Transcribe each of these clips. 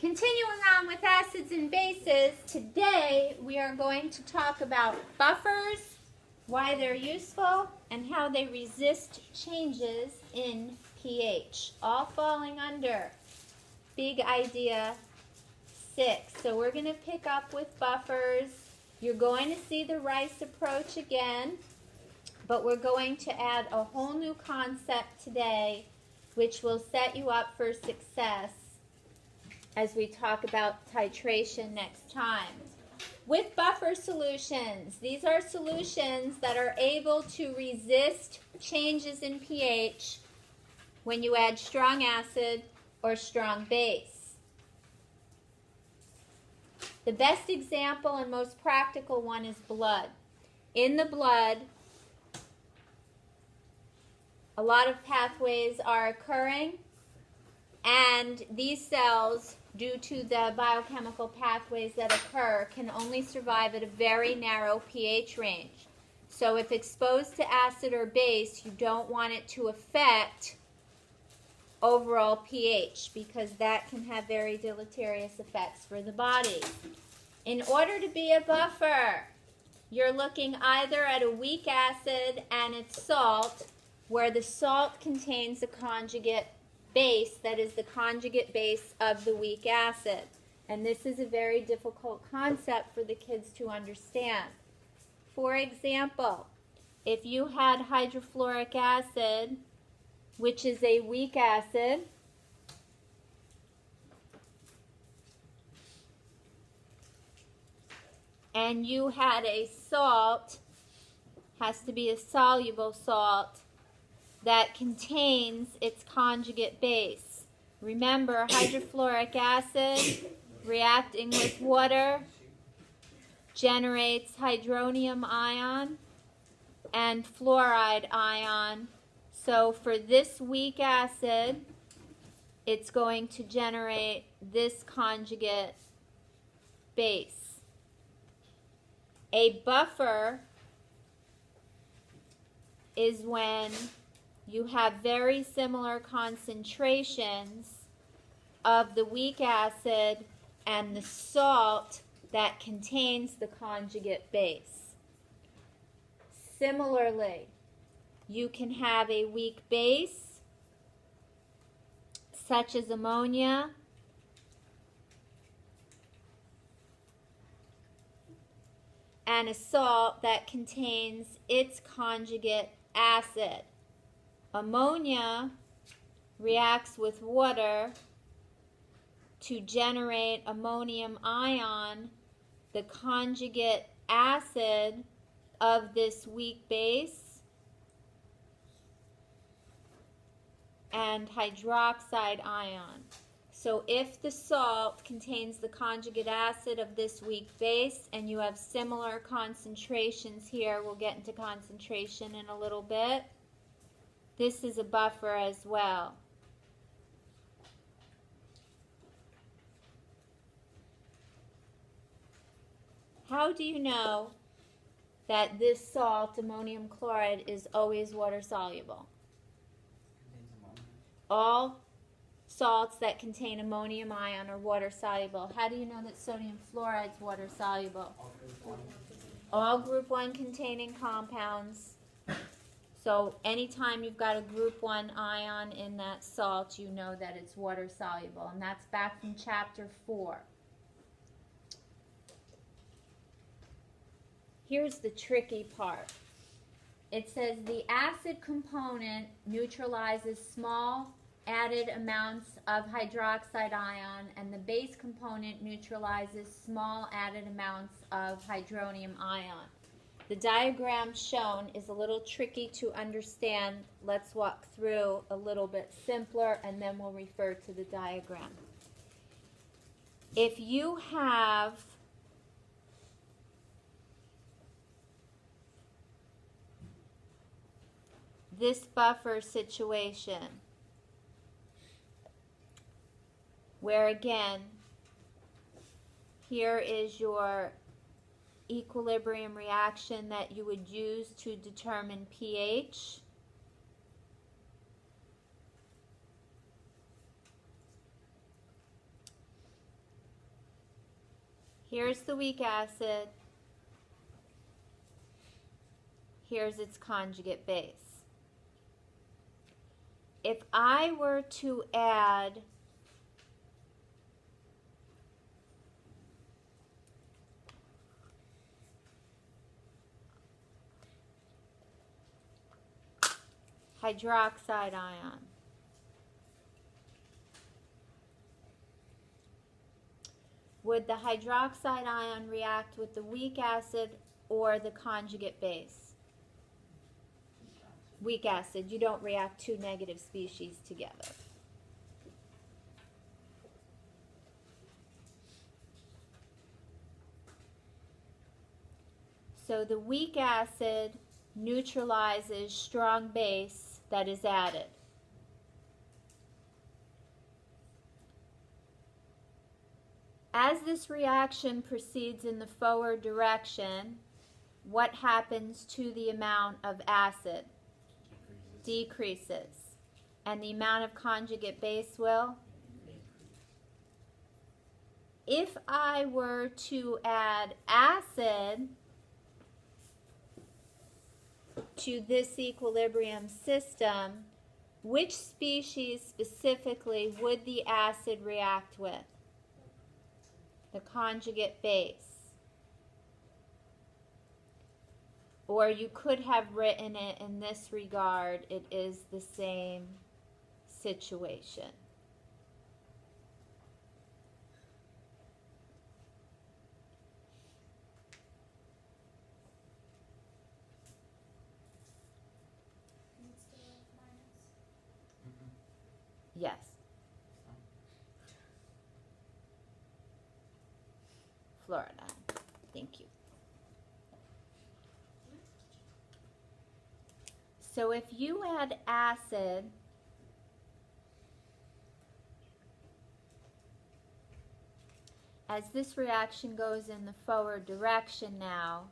Continuing on with acids and bases, today we are going to talk about buffers, why they're useful, and how they resist changes in pH, all falling under Big Idea 6. So we're going to pick up with buffers. You're going to see the rice approach again, but we're going to add a whole new concept today, which will set you up for success as we talk about titration next time. With buffer solutions, these are solutions that are able to resist changes in pH when you add strong acid or strong base. The best example and most practical one is blood. In the blood, a lot of pathways are occurring, and these cells, due to the biochemical pathways that occur, can only survive at a very narrow pH range. So if exposed to acid or base, you don't want it to affect overall pH, because that can have very deleterious effects for the body. In order to be a buffer, you're looking either at a weak acid and its salt, where the salt contains a conjugate base that is the conjugate base of the weak acid. And this is a very difficult concept for the kids to understand. For example, if you had hydrofluoric acid, which is a weak acid, and you had a salt, has to be a soluble salt, that contains its conjugate base. Remember, hydrofluoric acid reacting with water generates hydronium ion and fluoride ion. So for this weak acid, it's going to generate this conjugate base. A buffer is when you have very similar concentrations of the weak acid and the salt that contains the conjugate base. Similarly, you can have a weak base, such as ammonia, and a salt that contains its conjugate acid. Ammonia reacts with water to generate ammonium ion, the conjugate acid of this weak base, and hydroxide ion. So if the salt contains the conjugate acid of this weak base, and you have similar concentrations here, we'll get into concentration in a little bit, this is a buffer as well. How do you know that this salt, ammonium chloride, is always water soluble? All salts that contain ammonium ion are water soluble. How do you know that sodium fluoride is water soluble? All group 1 containing compounds. So anytime you've got a group 1 ion in that salt, you know that it's water soluble. And that's back from chapter 4. Here's the tricky part. It says the acid component neutralizes small added amounts of hydroxide ion, and the base component neutralizes small added amounts of hydronium ion. The diagram shown is a little tricky to understand. Let's walk through a little bit simpler, and then we'll refer to the diagram. If you have this buffer situation, where again, here is your equilibrium reaction that you would use to determine pH. Here's the weak acid. Here's its conjugate base. If I were to add hydroxide ion, would the hydroxide ion react with the weak acid or the conjugate base? Weak acid. You don't react two negative species together. So the weak acid neutralizes strong base that is added. As this reaction proceeds in the forward direction, what happens to the amount of acid? Decreases. And the amount of conjugate base will? If I were to add acid to this equilibrium system, which species specifically would the acid react with? The conjugate base. Or you could have written it in this regard, it is the same situation. Yes. Florida. Thank you. So if you add acid as this reaction goes in the forward direction now,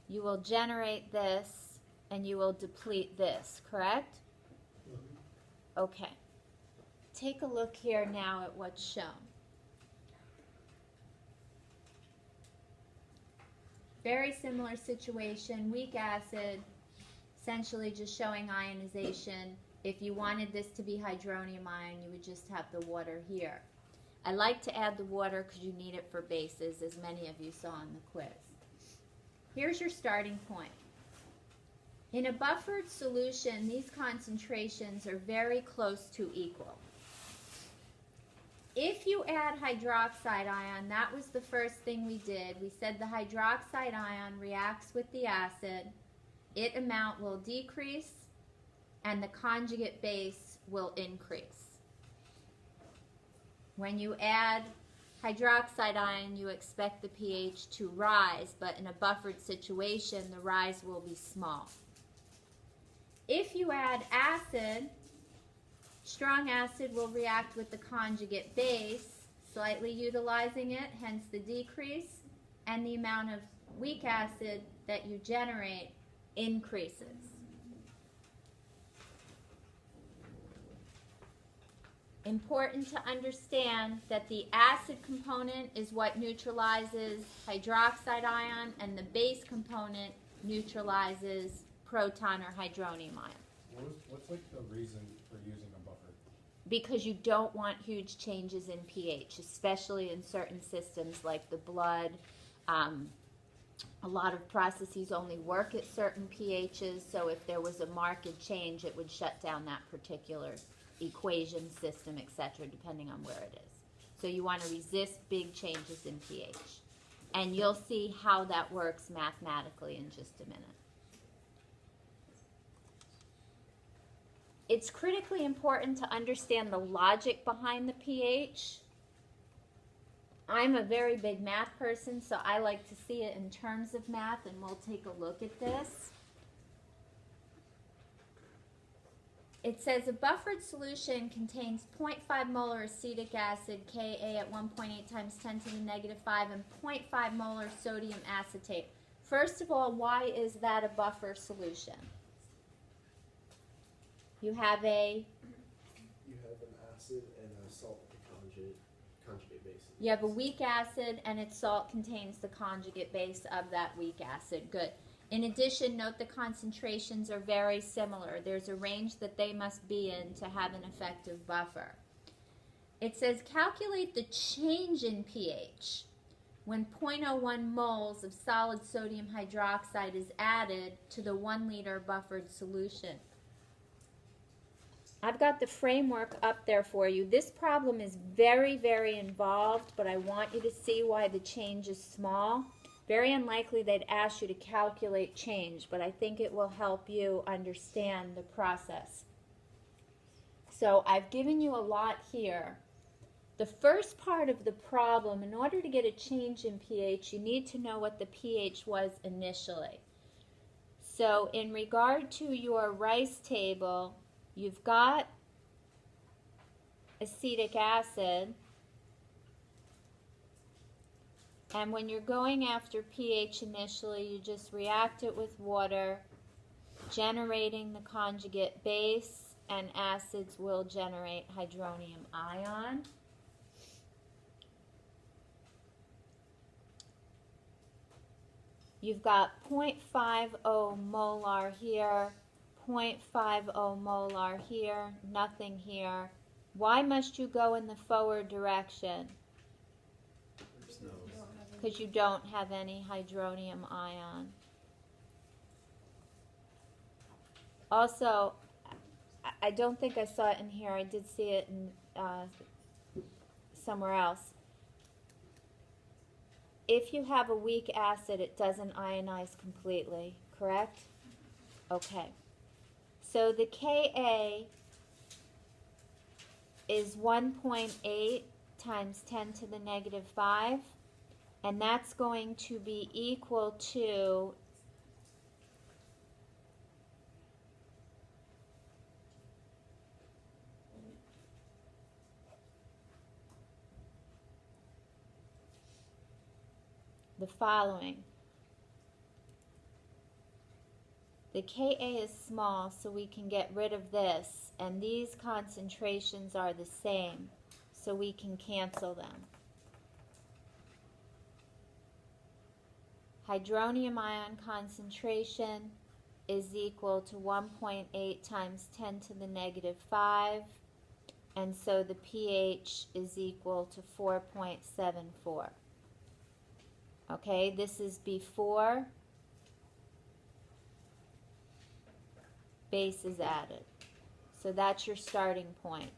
you will generate this and you will deplete this, correct? Okay. Take a look here now at what's shown. Very similar situation, weak acid, essentially just showing ionization. If you wanted this to be hydronium ion, you would just have the water here. I like to add the water because you need it for bases, as many of you saw in the quiz. Here's your starting point. In a buffered solution, these concentrations are very close to equal. If you add hydroxide ion, that was the first thing we did. We said the hydroxide ion reacts with the acid. Its amount will decrease, and the conjugate base will increase. When you add hydroxide ion, you expect the pH to rise, but in a buffered situation, the rise will be small. If you add acid, strong acid will react with the conjugate base, slightly utilizing it, hence the decrease, and the amount of weak acid that you generate increases. Important to understand that the acid component is what neutralizes hydroxide ion, and the base component neutralizes proton or hydronium ion. What's like the reason for using a buffer? Because you don't want huge changes in pH, especially in certain systems like the blood. A lot of processes only work at certain pHs, so if there was a marked change, it would shut down that particular equation system, etc., depending on where it is. So you want to resist big changes in pH. And you'll see how that works mathematically in just a minute. It's critically important to understand the logic behind the pH. I'm a very big math person, so I like to see it in terms of math, and we'll take a look at this. It says a buffered solution contains 0.5 molar acetic acid, Ka at 1.8 times 10 to the negative 5, and 0.5 molar sodium acetate. First of all, why is that a buffer solution? You have an acid and a salt with a conjugate base. You have a weak acid, and its salt contains the conjugate base of that weak acid. Good. In addition, note the concentrations are very similar. There's a range that they must be in to have an effective buffer. It says calculate the change in pH when 0.01 moles of solid sodium hydroxide is added to the 1 liter buffered solution. I've got the framework up there for you. This problem is very, very involved, but I want you to see why the change is small. Very unlikely they'd ask you to calculate change, but I think it will help you understand the process. So I've given you a lot here. The first part of the problem, in order to get a change in pH, you need to know what the pH was initially. So in regard to your rice table, you've got acetic acid, and when you're going after pH initially, you just react it with water, generating the conjugate base, and acids will generate hydronium ion. You've got 0.50 molar here, 0.50 molar here, nothing here. Why must you go in the forward direction? Because you don't have any hydronium ion. Also, I don't think I saw it in here. I did see it in somewhere else. If you have a weak acid, it doesn't ionize completely, correct? Okay. So the Ka is 1.8 times 10 to the negative 5, and that's going to be equal to the following. The Ka is small, so we can get rid of this, and these concentrations are the same, so we can cancel them. Hydronium ion concentration is equal to 1.8 times 10 to the negative 5, and so the pH is equal to 4.74. Okay, this is before base is added. So that's your starting point.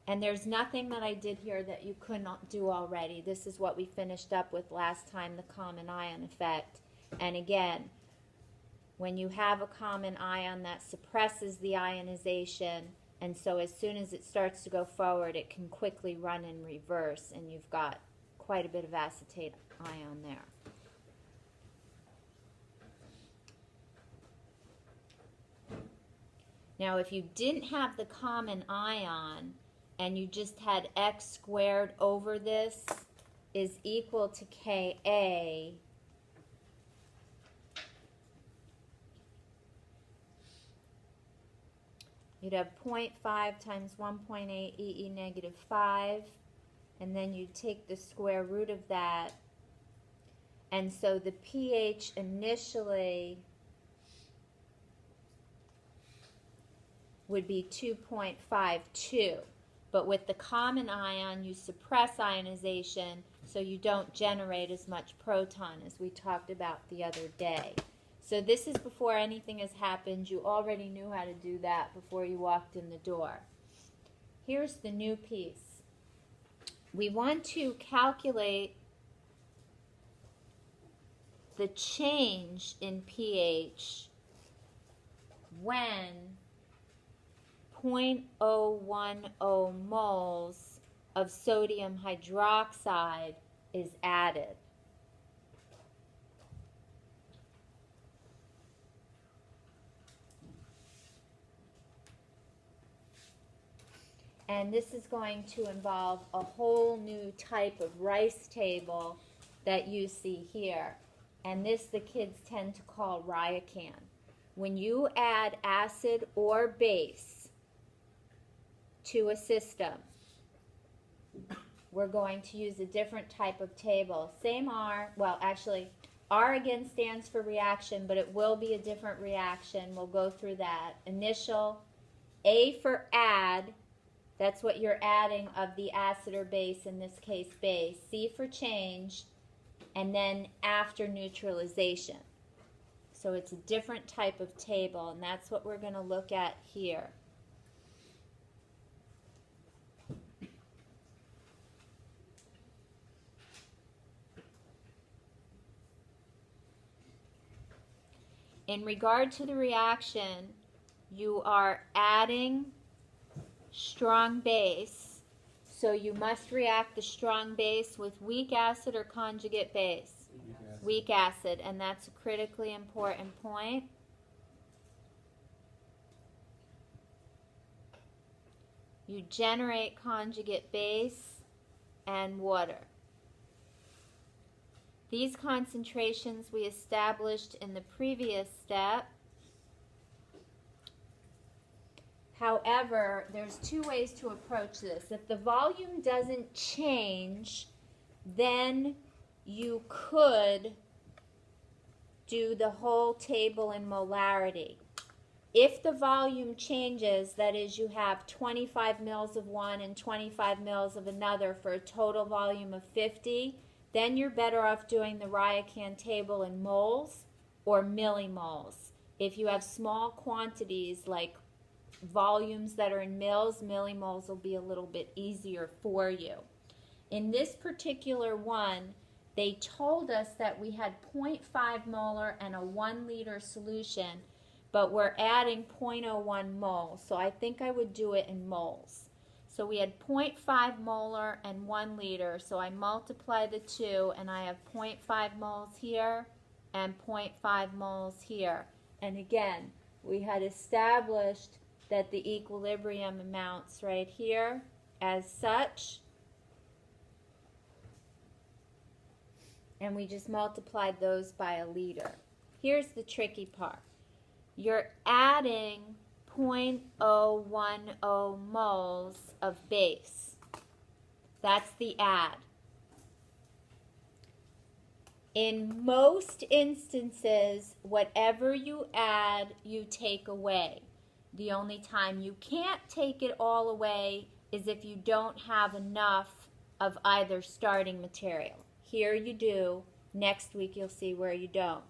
And there's nothing that I did here that you could not do already. This is what we finished up with last time, the common ion effect. And again, when you have a common ion, that suppresses the ionization, and so as soon as it starts to go forward, it can quickly run in reverse, and you've got quite a bit of acetate ion there. Now, if you didn't have the common ion and you just had x squared over this is equal to Ka, you'd have 0.5 times 1.8 EE negative 5, and then you'd take the square root of that, and so the pH initially would be 2.52, but with the common ion you suppress ionization so you don't generate as much proton as we talked about the other day. So this is before anything has happened. You already knew how to do that before you walked in the door. Here's the new piece. We want to calculate the change in pH when 0.010 moles of sodium hydroxide is added. And this is going to involve a whole new type of rice table that you see here. And this the kids tend to call Ryocan. When you add acid or base to a system, we're going to use a different type of table. Same R, well actually R again stands for reaction, but it will be a different reaction. We'll go through that. Initial, A for add, that's what you're adding of the acid or base, in this case base. C for change, and then after neutralization. So it's a different type of table, and that's what we're going to look at here. In regard to the reaction, you are adding strong base, so you must react the strong base with weak acid or conjugate base. Weak acid, and that's a critically important point. You generate conjugate base and water. These concentrations we established in the previous step. However, there's two ways to approach this. If the volume doesn't change, then you could do the whole table in molarity. If the volume changes, that is, you have 25 mils of one and 25 mils of another for a total volume of 50, then you're better off doing the Ryokan table in moles or millimoles. If you have small quantities like volumes that are in mils, millimoles will be a little bit easier for you. In this particular one, they told us that we had 0.5 molar and a 1 liter solution, but we're adding 0.01 moles, so I think I would do it in moles. So we had 0.5 molar and 1 liter, so I multiply the two, and I have 0.5 moles here and 0.5 moles here. And again, we had established that the equilibrium amounts right here as such, and we just multiplied those by a liter. Here's the tricky part. You're adding 0.010 moles of base. That's the add. In most instances, whatever you add, you take away. The only time you can't take it all away is if you don't have enough of either starting material. Here you do. Next week you'll see where you don't.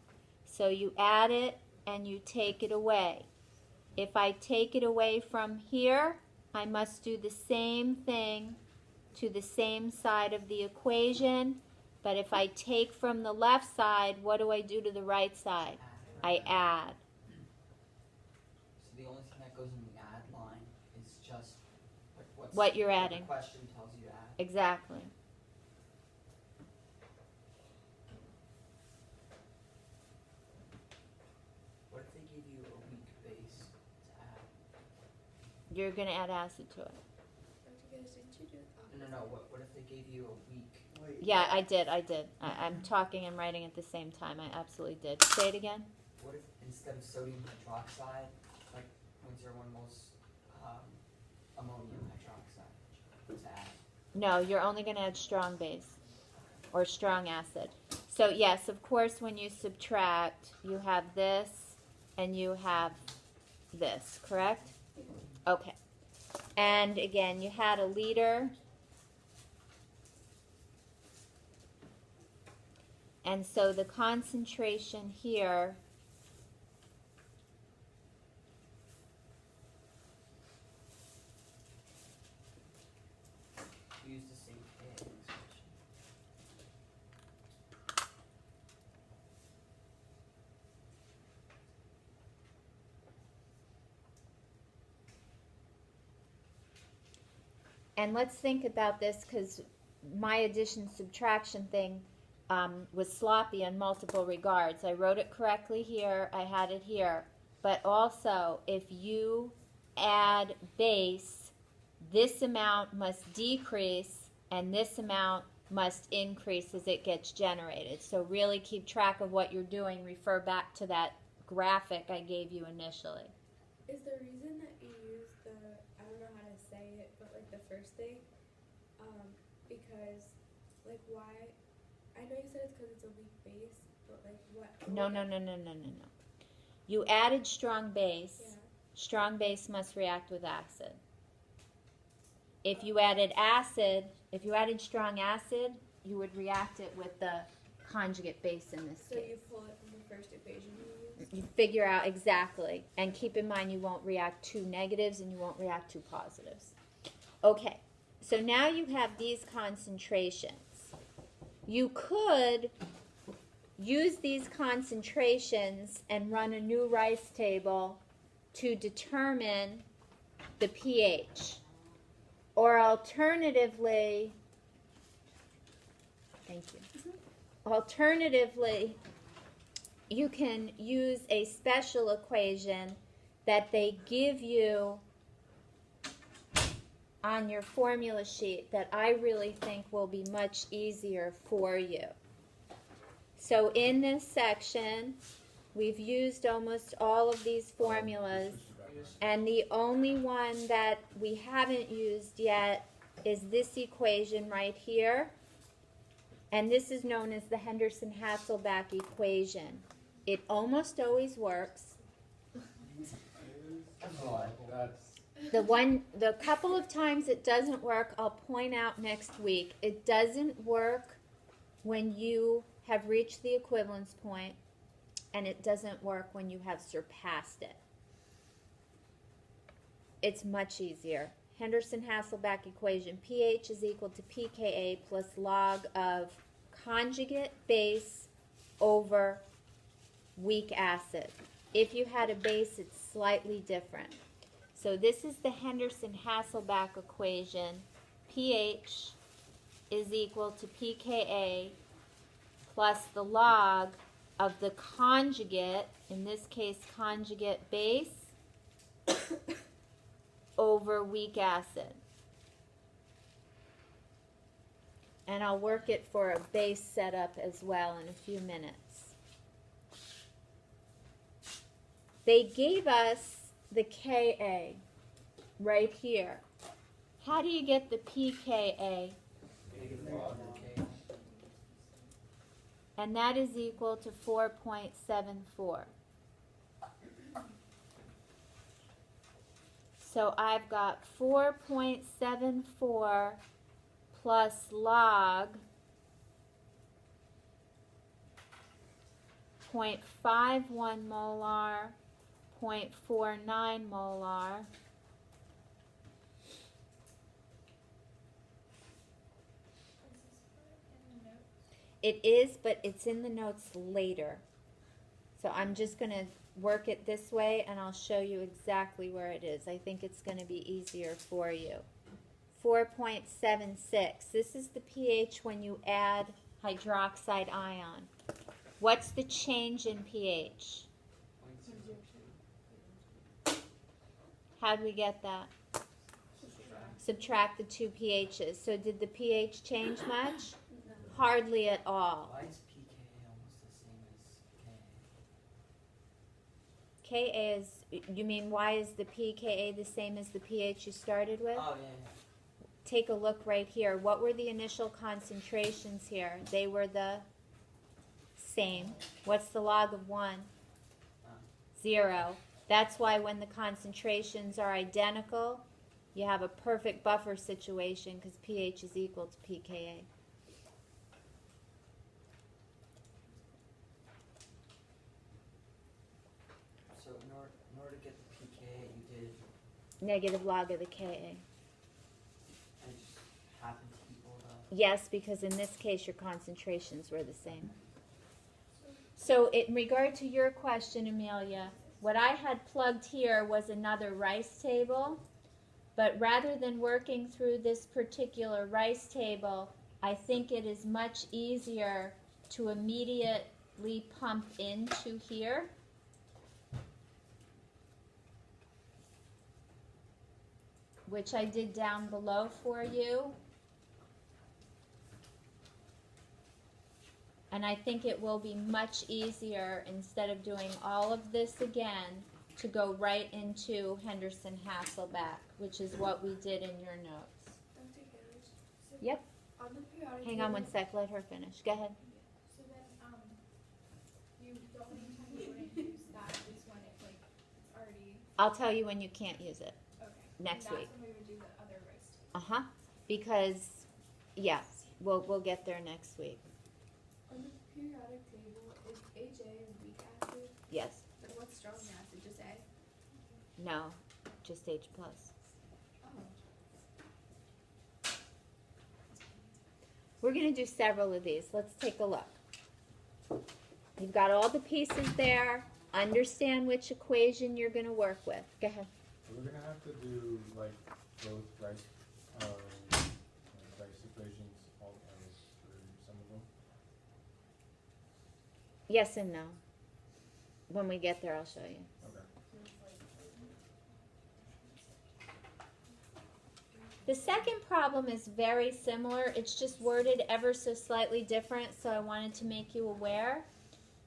So you add it and you take it away. If I take it away from here, I must do the same thing to the same side of the equation. But if I take from the left side, what do I do to the right side? I add. So the only thing that goes in the add line is just like what you're adding. The question tells you to add. Exactly. What if they give you a weak base to add? You're going to add acid to it. No. What if they gave you a weak? Yeah, I did. I'm talking and writing at the same time. I absolutely did. Say it again. What if instead of sodium hydroxide, like 0.01 moles ammonium hydroxide to add? No, you're only going to add strong base or strong acid. So yes, of course, when you subtract, you have this and you have this, correct? Okay. And again, you had a liter. And so the concentration here Use the same K expression. and let's think about this, because my addition subtraction thing was sloppy in multiple regards. I wrote it correctly here, I had it here, but also if you add base, this amount must decrease and this amount must increase as it gets generated. So really keep track of what you're doing. Refer back to that graphic I gave you initially. Is the reason that you use the, I don't know how to say it, but like the first thing, because, like, why? I know you said it's because it's a weak base, but like, what? No. You added strong base. Yeah. Strong base must react with acid. If you added strong acid, you would react it with the conjugate base in this So case. you pull it from the first equation you used. You figure out exactly. And keep in mind you won't react two negatives and you won't react two positives. Okay, so now you have these concentrations. You could use these concentrations and run a new Rice table to determine the pH. Or alternatively, you can use a special equation that they give you on your formula sheet that I really think will be much easier for you. So in this section, we've used almost all of these formulas, and the only one that we haven't used yet is this equation right here, and this is known as the Henderson-Hasselbalch equation. It almost always works. The couple of times it doesn't work, I'll point out next week. It doesn't work when you have reached the equivalence point, and it doesn't work when you have surpassed it. It's much easier. Henderson-Hasselbalch equation, pH is equal to pKa plus log of conjugate base over weak acid. If you had a base, it's slightly different. So this is the Henderson-Hasselbalch equation. pH is equal to pKa plus the log of the conjugate, in this case conjugate base, over weak acid. And I'll work it for a base setup as well in a few minutes. They gave us the Ka right here. How do you get the pKa? And that is equal to 4.74. So I've got 4.74 plus log 0.51 molar, 0.49 molar. It is, but it's in the notes later. So I'm just going to work it this way, and I'll show you exactly where it is. I think it's going to be easier for you. 4.76. This is the pH when you add hydroxide ion. What's the change in pH? How do we get that? Subtract the two pHs. So did the pH change much? No. Hardly at all. Why is pKa almost the same as Ka? Ka is, you mean why is the pKa the same as the pH you started with? Oh, yeah. Take a look right here. What were the initial concentrations here? They were the same. What's the log of 1? 0. That's why when the concentrations are identical, you have a perfect buffer situation because pH is equal to pKa. So in order to get the pKa, you did, Negative log of the Ka. and it just happened to equal the... Yes, because in this case your concentrations were the same. So in regard to your question, Amelia, what I had plugged here was another Rice table, but rather than working through this particular Rice table, I think it is much easier to immediately pump into here. Which I did down below for you. And I think it will be much easier, instead of doing all of this again, to go right into Henderson-Hasselbalch, which is what we did in your notes. Dr. Gillis, so Yep. on on the periodic Hang on table, 1 sec, let her finish. Go ahead. So then, you don't anytime you wouldn't use that is when it like it's already I'll tell you when you can't use it. okay. Next and week. That's when we would do the other rice table. Uh-huh. Because, yeah, we'll get there next week. on the periodic table, is HA a weak acid? Yes. Then what's strong acid? Just A? No. Just H plus. Oh. We're going to do several of these. Let's take a look. You've got all the pieces there. Understand which equation you're going to work with. Go ahead. We're gonna have to do like both rice equations all for some of them. Yes and no. When we get there, I'll show you. Okay. The second problem is very similar. It's just worded ever so slightly different, so I wanted to make you aware.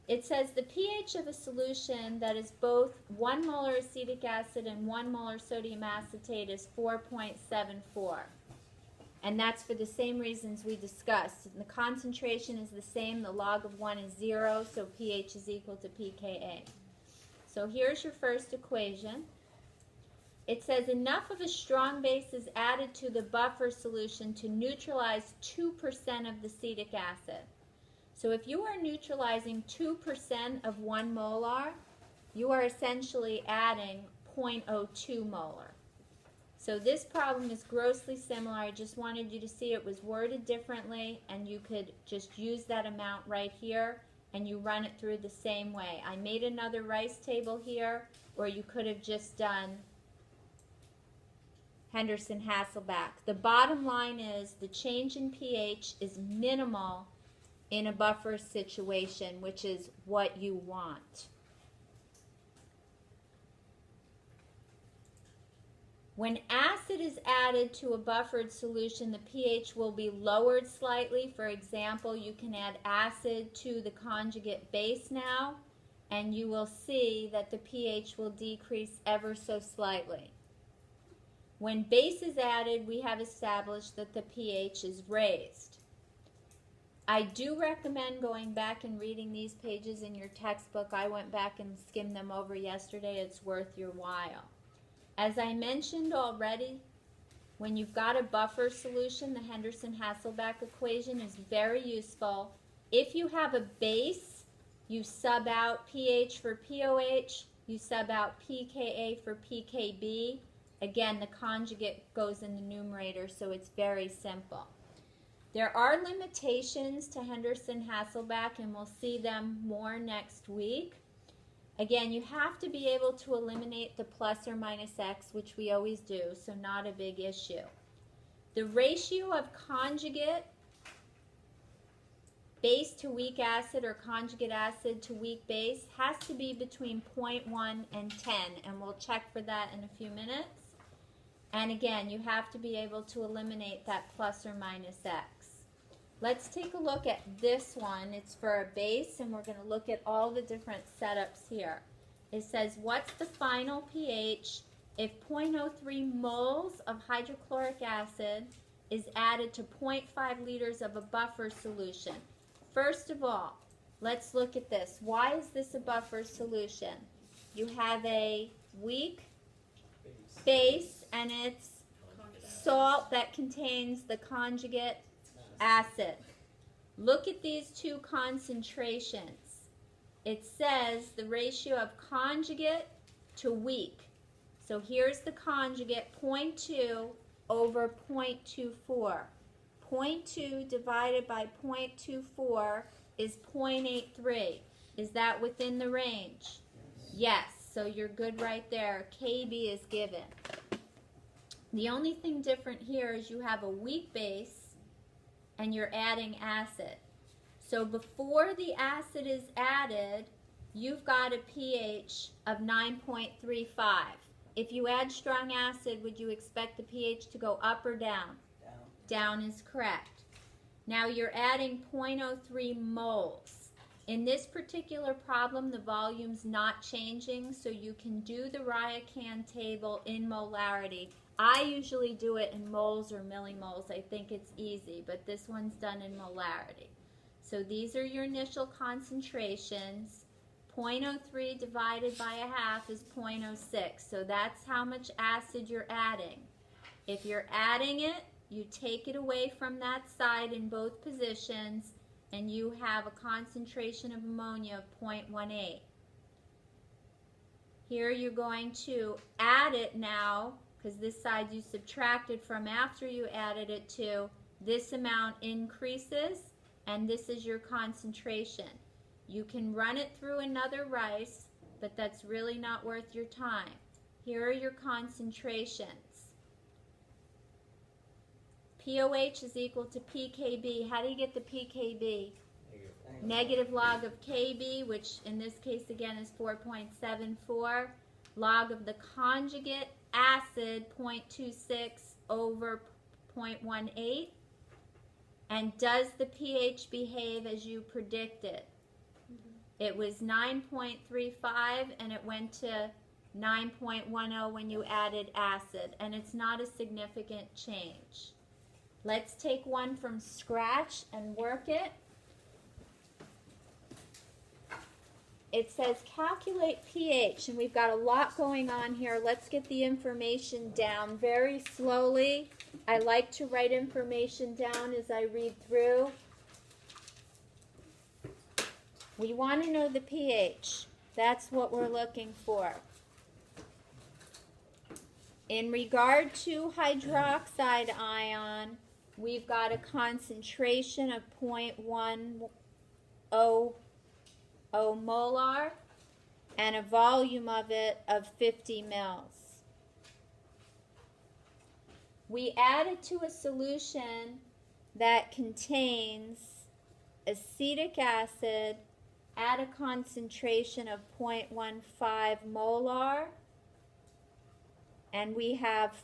It says the pH of a solution that is both 1 molar acetic acid and 1 molar sodium acetate is 4.74. And that's for the same reasons we discussed. The concentration is the same. The log of 1 is 0, so pH is equal to pKa. So here's your first equation. It says enough of a strong base is added to the buffer solution to neutralize 2% of the acetic acid. So if you are neutralizing 2% of 1 molar, you are essentially adding 0.02 molar. So this problem is grossly similar. I just wanted you to see it was worded differently, and you could just use that amount right here, and you run it through the same way. I made another rice table here, or you could have just done Henderson-Hasselbalch. The bottom line is the change in pH is minimal in a buffer situation, which is what you want. When acid is added to a buffered solution, the pH will be lowered slightly. For example, you can add acid to the conjugate base now, and you will see that the pH will decrease ever so slightly. When base is added, we have established that the pH is raised. I do recommend going back and reading these pages in your textbook. I went back and skimmed them over yesterday. It's worth your while. As I mentioned already, when you've got a buffer solution, the Henderson-Hasselbalch equation is very useful. If you have a base, you sub out pH for POH, you sub out pKa for pKb. Again, the conjugate goes in the numerator, so it's very simple. There are limitations to Henderson-Hasselbalch, and we'll see them more next week. Again, you have to be able to eliminate the plus or minus x, which we always do, so not a big issue. The ratio of conjugate base to weak acid or conjugate acid to weak base has to be between 0.1 and 10, and we'll check for that in a few minutes. And again, you have to be able to eliminate that plus or minus x. Let's take a look at this one. It's for a base, and we're going to look at all the different setups here. It says, what's the final pH if 0.03 moles of hydrochloric acid is added to 0.5 liters of a buffer solution? First of all, let's look at this. Why is this a buffer solution? You have a weak base, and it's salt that contains the conjugate acid. Look at these two concentrations. It says the ratio of conjugate to weak. So here's the conjugate, 0.2 over 0.24. 0.2 divided by 0.24 is 0.83. Is that within the range? Yes, so you're good right there. Kb is given. The only thing different here is you have a weak base and you're adding acid. So before the acid is added, you've got a pH of 9.35. If you add strong acid, would you expect the pH to go up or down? Down is correct. Now you're adding 0.03 moles. In this particular problem, the volume's not changing, so you can do the Ryocan table in molarity. I usually do it in moles or millimoles. I think it's easy, but this one's done in molarity. So these are your initial concentrations. 0.03 divided by a half is 0.06. So that's how much acid you're adding. If you're adding it, you take it away from that side in both positions, and you have a concentration of ammonia of 0.18. Here you're going to add it now, because this side you subtracted from after you added it to. This amount increases, and this is your concentration. You can run it through another rice, but that's really not worth your time. Here are your concentrations. POH is equal to PKB. How do you get the PKB? Negative log of KB, which in this case again is 4.74. Log of the conjugate acid, 0.26 over 0.18. And does the pH behave as you predicted? It was 9.35 and it went to 9.10 when you added acid, and it's not a significant change. Let's take one from scratch and work it. It says calculate pH, and we've got a lot going on here. Let's get the information down very slowly. I like to write information down as I read through. We want to know the pH. That's what we're looking for. In regard to hydroxide ion, we've got a concentration of 0.10 molar and a volume of it of 50 mils. We add it to a solution that contains acetic acid at a concentration of 0.15 molar, and we have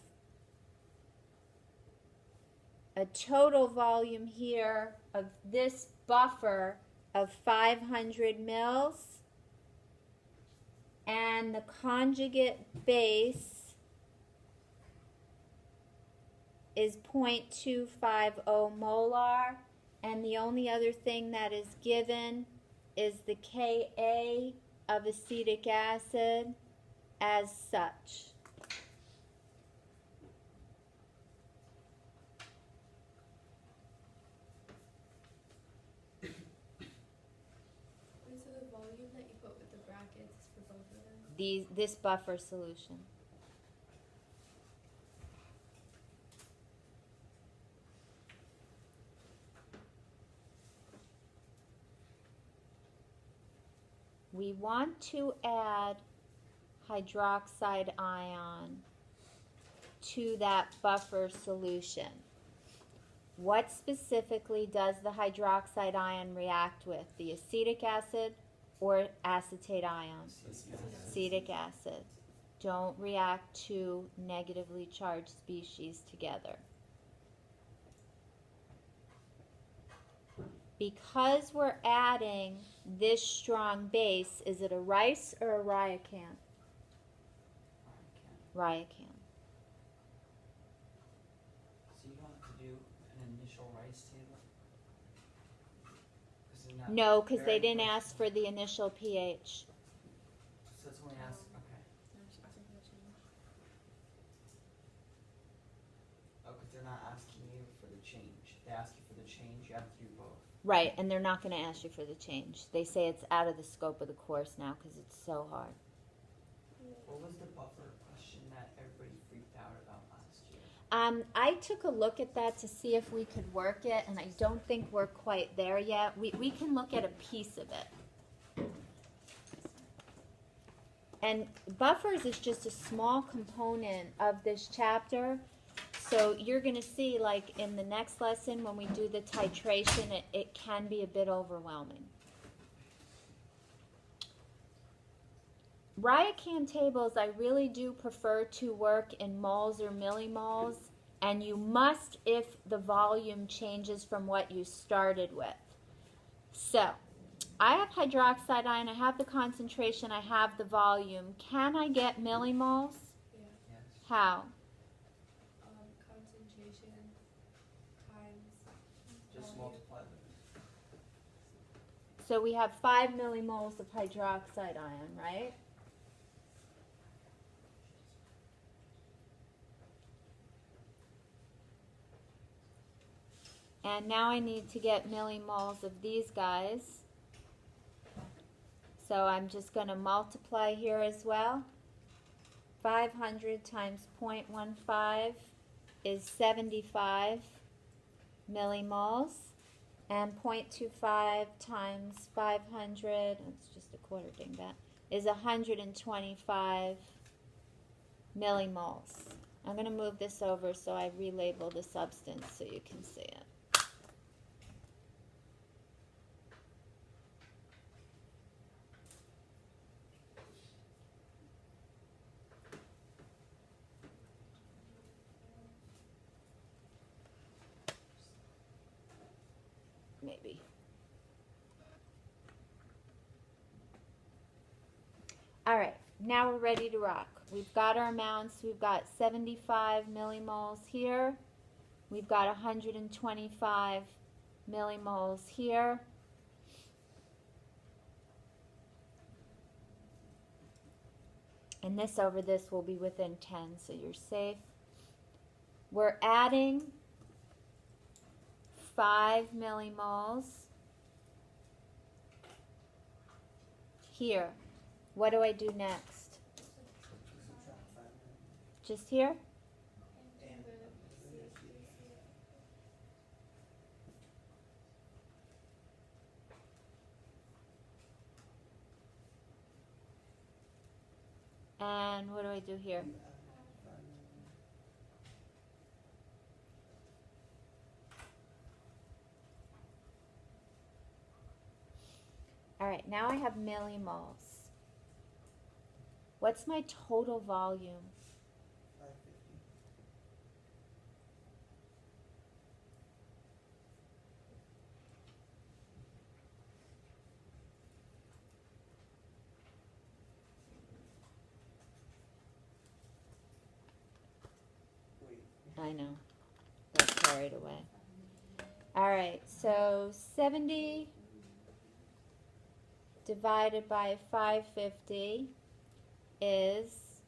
a total volume here of this buffer of 500 mils, and the conjugate base is 0.250 molar, and the only other thing that is given is the Ka of acetic acid as such. Wait, so the volume that you put with the brackets is for both of them? This buffer solution. We want to add hydroxide ion to that buffer solution. What specifically does the hydroxide ion react with? The acetic acid or acetate ion? Acetic acid. Don't react two negatively charged species together. Because we're adding this strong base, is it a rice or a ryacan? Ryacan. So you don't have to do an initial rice table? No, because they didn't ask for the initial pH. So it's only asked, okay. Oh, because they're not asking you for the change. They ask you for the change, you have to do both. Right, and they're not going to ask you for the change. They say it's out of the scope of the course now because it's so hard. What was the buffer question that everybody freaked out about last year? I took a look at that to see if we could work it, and I don't think we're quite there yet. We can look at a piece of it. And buffers is just a small component of this chapter. So you're going to see, like, in the next lesson when we do the titration, it can be a bit overwhelming. Ryacan tables, I really do prefer to work in moles or millimoles, and you must if the volume changes from what you started with. So, I have hydroxide ion, I have the concentration, I have the volume. Can I get millimoles? Yeah. Yes. How? So we have 5 millimoles of hydroxide ion, right? And now I need to get millimoles of these guys. So I'm just going to multiply here as well. 500 times 0.15 is 75 millimoles. And 0.25 times 500, it's just a quarter dingbat, is 125 millimoles. I'm going to move this over so I relabel the substance so you can see it. Maybe. All right, now we're ready to rock. We've got our amounts. We've got 75 millimoles here. We've got 125 millimoles here. And this over this will be within 10, so you're safe. We're adding 5 millimoles here. What do I do next? Just here? And what do I do here? All right, now I have millimoles. What's my total volume? 550. I know, got carried away. All right, so 70 divided by 550 is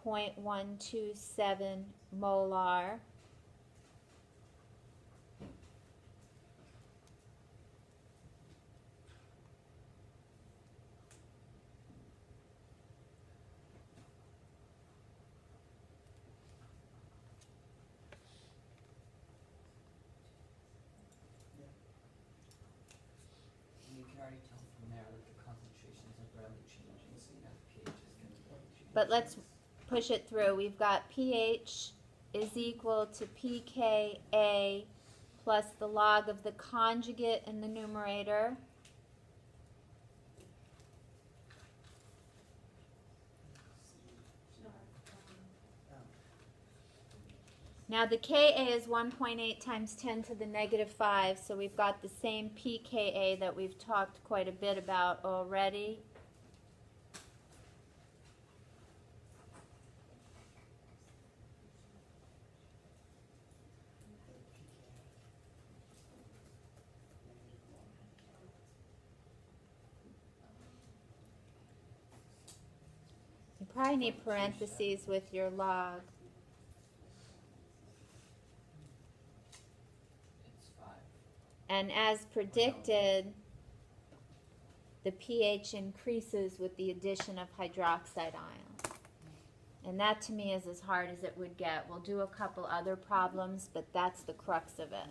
0.127 molar. You can already tell from there that the concentrations are barely changing, so you know the pH is going to change. But let's push it through. We've got pH is equal to pKa plus the log of the conjugate in the numerator. Now the Ka is 1.8 times 10 to the negative 5, so we've got the same pKa that we've talked quite a bit about already. You probably need parentheses with your log. It's 5. And as predicted, the pH increases with the addition of hydroxide ions. And that to me is as hard as it would get. We'll do a couple other problems, but that's the crux of it.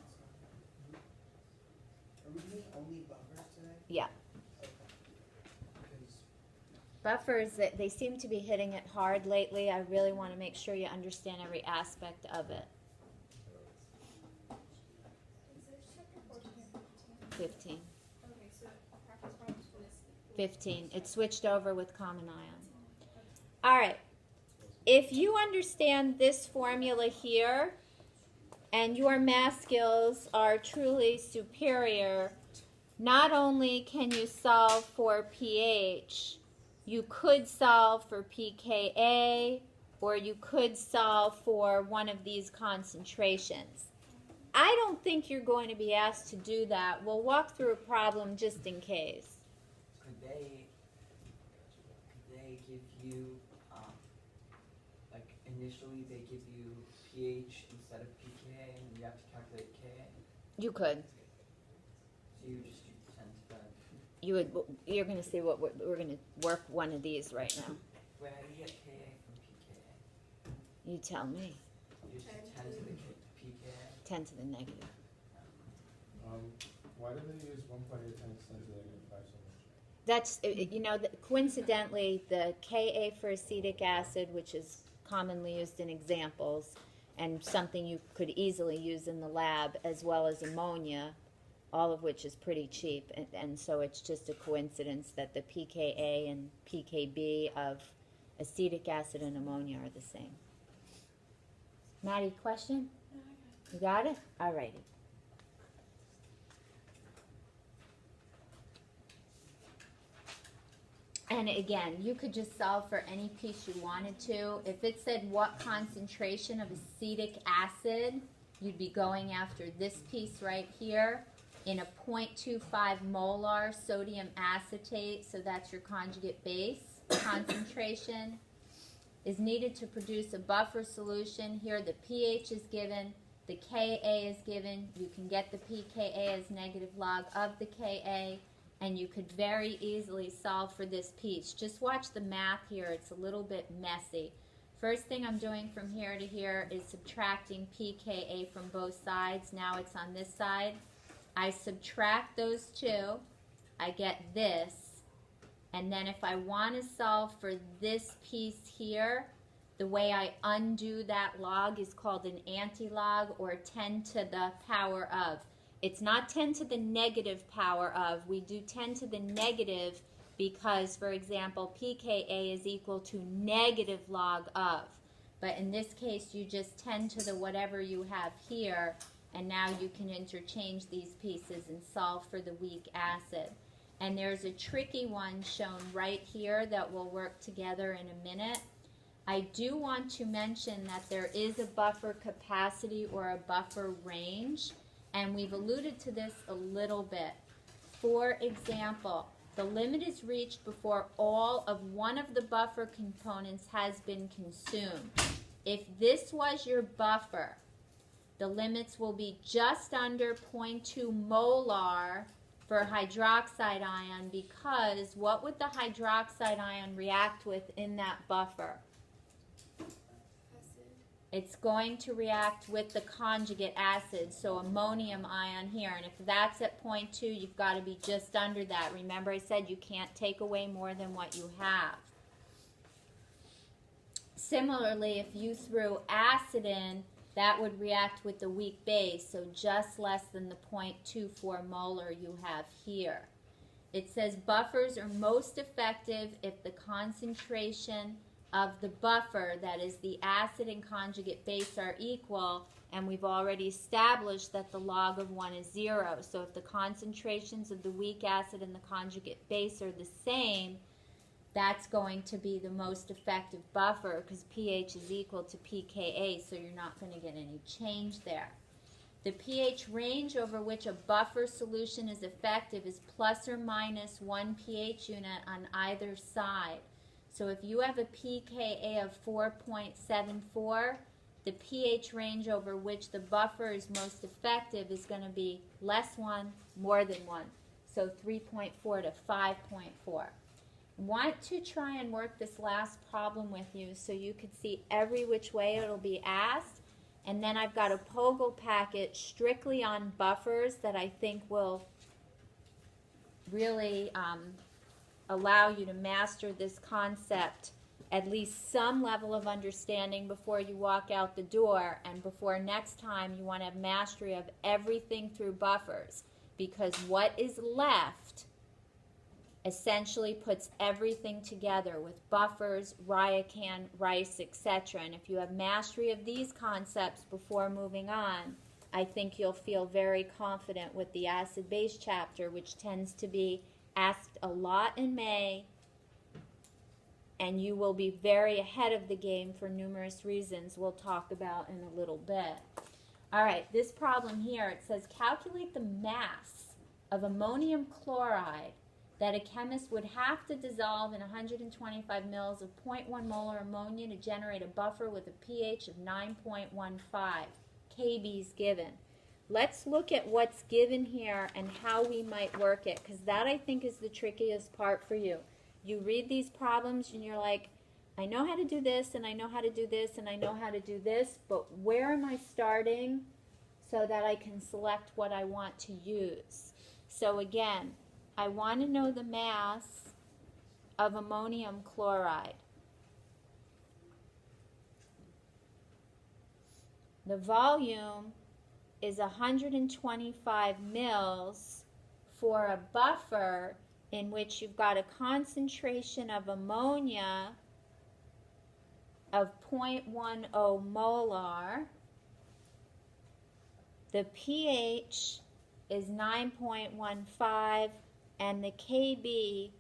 Are we doing only buffers today? Yeah. Okay. Because Buffers, they seem to be hitting it hard lately. I really want to make sure you understand every aspect of it. Is this chapter 14 or 15. 15? Okay, so practice problems for this. 15. It switched over with common ion. All right. If you understand this formula here, and your math skills are truly superior, not only can you solve for pH, you could solve for pKa, or you could solve for one of these concentrations. I don't think you're going to be asked to do that. We'll walk through a problem just in case. Could they give you, like initially they give you pH instead of pKa and you have to calculate Ka? You could. So you just tend to, You're going to see what we're going to work one of these right now. wait, how do you get Ka from pKa? You tell me. You just 10 to the pKa? 10 to the negative. Why do they use 1.8 times 10 to the negative 5 so much? That's, coincidentally, the Ka for acetic acid, which is commonly used in examples, and something you could easily use in the lab, as well as ammonia, all of which is pretty cheap, and so it's just a coincidence that the pKa and pKb of acetic acid and ammonia are the same. Maddie, question? You got it? All righty. And again, you could just solve for any piece you wanted to. If it said what concentration of acetic acid, you'd be going after this piece right here in a 0.25 molar sodium acetate, so that's your conjugate base concentration, is needed to produce a buffer solution. Here the pH is given, the Ka is given. You can get the pKa as negative log of the Ka, and you could very easily solve for this piece. Just watch the math here. It's a little bit messy. First thing I'm doing from here to here is subtracting pKa from both sides. Now it's on this side. I subtract those two. I get this. And then if I want to solve for this piece here, the way I undo that log is called an antilog, or 10 to the power of. It's not 10 to the negative power of. We do 10 to the negative because, for example, pKa is equal to negative log of. But in this case, you just 10 to the whatever you have here, and now you can interchange these pieces and solve for the weak acid. And there's a tricky one shown right here that we'll work together in a minute. I do want to mention that there is a buffer capacity or a buffer range, and we've alluded to this a little bit. For example, the limit is reached before all of one of the buffer components has been consumed. If this was your buffer, the limits will be just under 0.2 molar for hydroxide ion, because what would the hydroxide ion react with in that buffer? It's going to react with the conjugate acid, so ammonium ion here. And if that's at 0.2, you've got to be just under that. Remember I said you can't take away more than what you have. Similarly, if you threw acid in, that would react with the weak base, so just less than the 0.24 molar you have here. It says buffers are most effective if the concentration of the buffer, that is the acid and conjugate base, are equal, and we've already established that the log of 1 is 0. So if the concentrations of the weak acid and the conjugate base are the same, that's going to be the most effective buffer because pH is equal to pKa, so you're not going to get any change there. The pH range over which a buffer solution is effective is plus or minus 1 pH unit on either side. So if you have a pKa of 4.74, the pH range over which the buffer is most effective is going to be less 1, more than 1. So 3.4 to 5.4. Want to try and work this last problem with you so you could see every which way it'll be asked. And then I've got a POGIL packet strictly on buffers that I think will really allow you to master this concept, at least some level of understanding before you walk out the door, and before next time you want to have mastery of everything through buffers, because what is left essentially puts everything together with buffers, Ryocan, rice, etc. And if you have mastery of these concepts before moving on, I think you'll feel very confident with the acid-base chapter, which tends to be asked a lot in May, and you will be very ahead of the game for numerous reasons we'll talk about in a little bit. All right, this problem here, it says calculate the mass of ammonium chloride that a chemist would have to dissolve in 125 mils of 0.1 molar ammonia to generate a buffer with a pH of 9.15. Kb is given. Let's look at what's given here and how we might work it, because that I think is the trickiest part for you. You read these problems and you're like, I know how to do this, and I know how to do this, and I know how to do this, but where am I starting so that I can select what I want to use? So again, I want to know the mass of ammonium chloride. The volume is 125 mils for a buffer in which you've got a concentration of ammonia of 0.10 molar. The pH is 9.15 and the Kb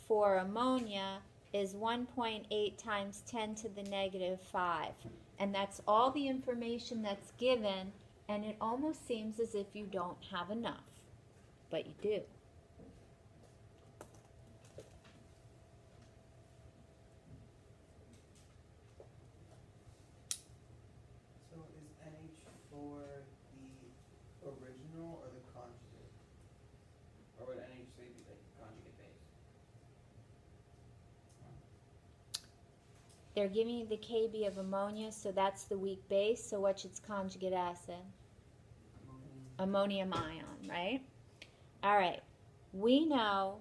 for ammonia is 1.8 times 10 to the negative 5. And that's all the information that's given, and it almost seems as if you don't have enough, but you do. So is NH for the original or the conjugate? Or would NH say be like conjugate base? They're giving you the Kb of ammonia, so that's the weak base. So what's its conjugate acid? Ammonium ion, right? All right. We know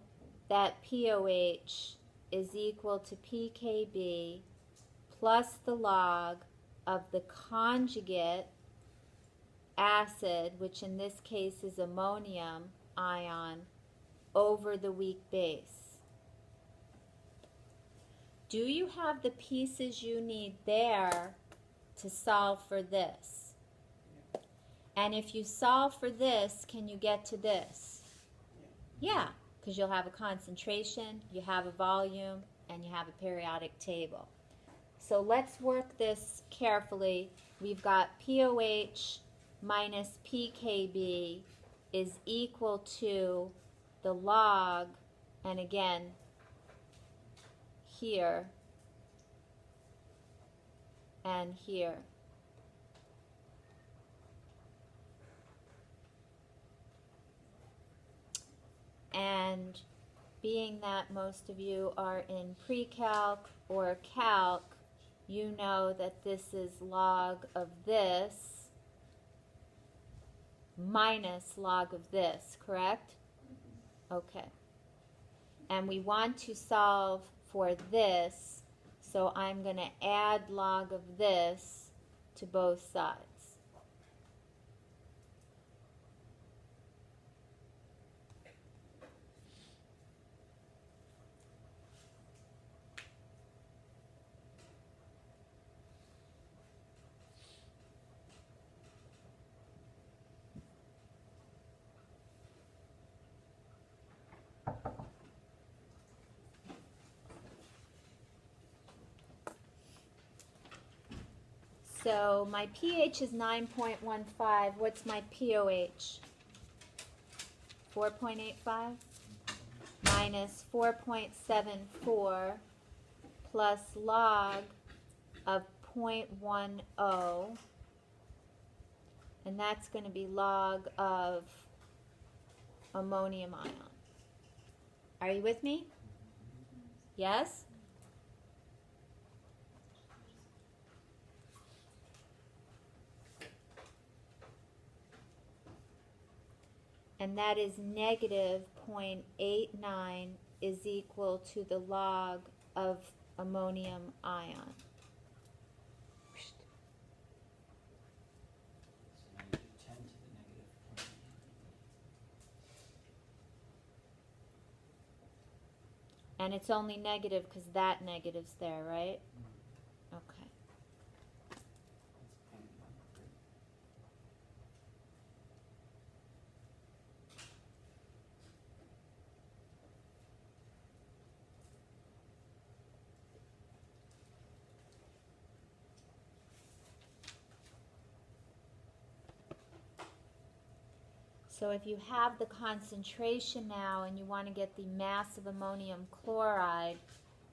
that POH is equal to pKb plus the log of the conjugate acid, which in this case is ammonium ion, over the weak base. Do you have the pieces you need there to solve for this? And if you solve for this, can you get to this? Yeah, because you'll have a concentration, you have a volume, and you have a periodic table. So let's work this carefully. We've got POH minus pKb is equal to the log, and again, here and here. And being that most of you are in pre-calc or calc, you know that this is log of this minus log of this, correct? Okay. And we want to solve for this, so I'm going to add log of this to both sides. So my pH is 9.15. What's my POH? 4.85 minus 4.74 plus log of 0.10, and that's going to be log of ammonium ion. Are you with me? Yes? And that is negative 0.89 is equal to the log of ammonium ion. So negative 10 to the negative 0.89. And it's only negative because that negative's there, right? Okay. That's 0.13. So if you have the concentration now and you want to get the mass of ammonium chloride,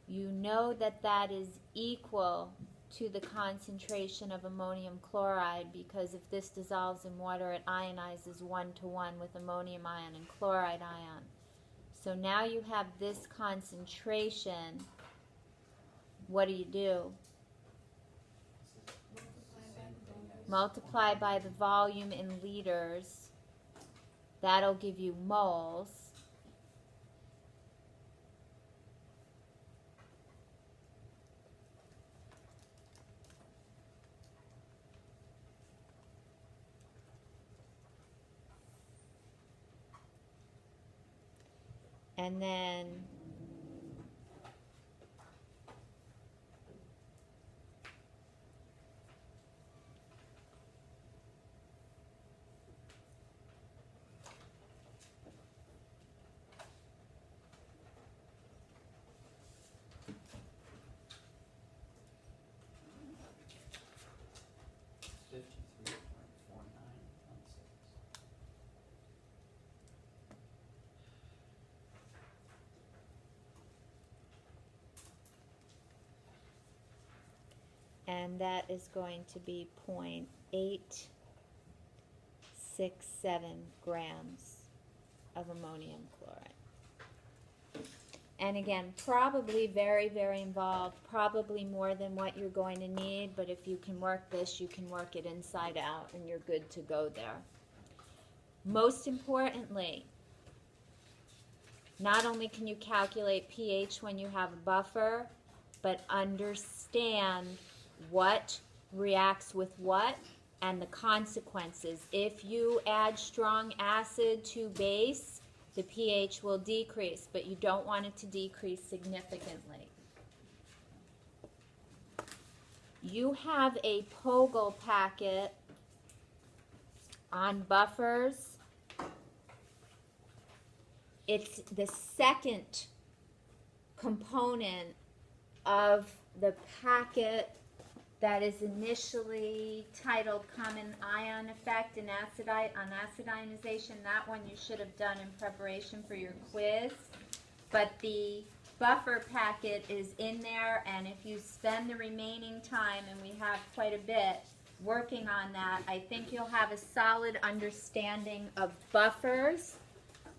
you know that that is equal to the concentration of ammonium chloride, because if this dissolves in water, it ionizes 1-to-1 with ammonium ion and chloride ion. So now you have this concentration. What do? Multiply by the volume in liters. That'll give you moles. And then and that is going to be 0.867 grams of ammonium chloride. And again, probably very, very involved, probably more than what you're going to need, but if you can work this, you can work it inside out, and you're good to go there. Most importantly, not only can you calculate pH when you have a buffer, but understand what reacts with what and the consequences. If you add strong acid to base, the pH will decrease, but you don't want it to decrease significantly. You have a Pogel packet on buffers. It's the second component of the packet that is initially titled Common Ion Effect and acid ionization. That one you should have done in preparation for your quiz. But the buffer packet is in there, and if you spend the remaining time, and we have quite a bit working on that, I think you'll have a solid understanding of buffers.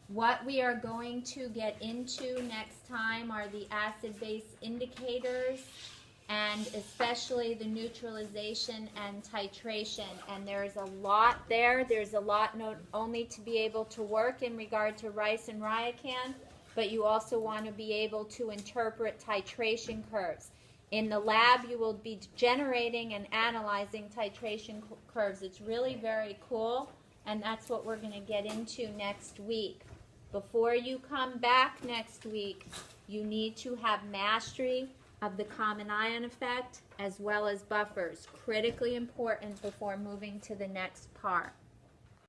What we are going to get into next time are the acid-base indicators, and especially the neutralization and titration. And there's a lot there. There's a lot not only to be able to work in regard to rice and Ryocan, but you also want to be able to interpret titration curves. In the lab, you will be generating and analyzing titration curves. It's really very cool, and that's what we're going to get into next week. Before you come back next week, you need to have mastery of the common ion effect as well as buffers. Critically important before moving to the next part.